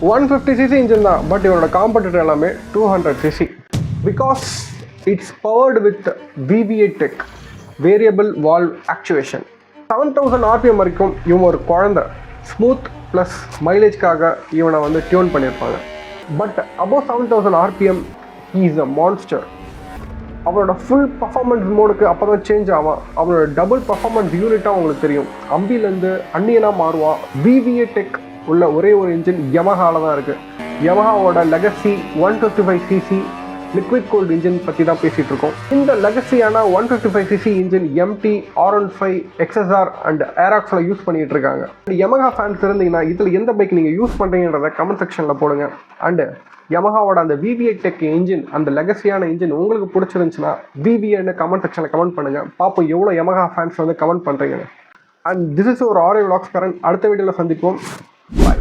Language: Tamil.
150cc இன்ஜின் தான், பட் இவரோட காம்படிட்டர் எல்லாமே 200cc. Because it's powered with VVA tech, variable valve actuation. 7000 RPM வரைக்கும் இவன் ஒரு குழந்தை. ஸ்மூத் ப்ளஸ் மைலேஜ்க்காக இவனை வந்து டியூன் பண்ணியிருப்பாங்க. But above 7000 RPM he is a monster. அவனோட ஃபுல் பர்ஃபார்மன்ஸ் மோடுக்கு அப்போ தான் சேஞ்ச் ஆவான். அவனோட டபுள் பர்ஃபார்மன்ஸ் யூனிட்டாக உங்களுக்கு தெரியும். அம்பிலேருந்து அன்னியனாக மாறுவான். VVA டெக் உள்ள ஒரே ஒரு இன்ஜின் யமஹாவில் தான் இருக்குது. யமஹாவோட legacy 155cc liquid cooled engine பற்றி தான் பேசிகிட்டு இருக்கோம். இந்த லெகசியான 155cc engine MT, R15, XSR and ஏராக்ஸில் யூஸ் பண்ணிகிட்டு இருக்காங்க. யமஹா ஃபேன்ஸ் இருந்தீங்கன்னா இதில் எந்த பைக் நீங்கள் யூஸ் பண்ணுறீங்கன்றத கமெண்ட் செக்ஷனில் போடுங்க. அண்டு யமஹாவோட அந்த VVA டெக் இன்ஜின், அந்த லெகசியான இன்ஜின் உங்களுக்கு பிடிச்சிருந்துச்சுன்னா VVAன்னு கமெண்ட் செக்ஷனில் கமெண்ட் பண்ணுங்கள். பார்ப்போம் எவ்வளோ யமஹா ஃபேன்ஸ் வந்து கமெண்ட் பண்ணுறீங்கன்னு. அண்ட் திஸ் இஸ் ஒரு ஆடியோ விலாக்ஸ் கரண்ட். அடுத்த வீடியோவில் சந்திப்போம். பாய்.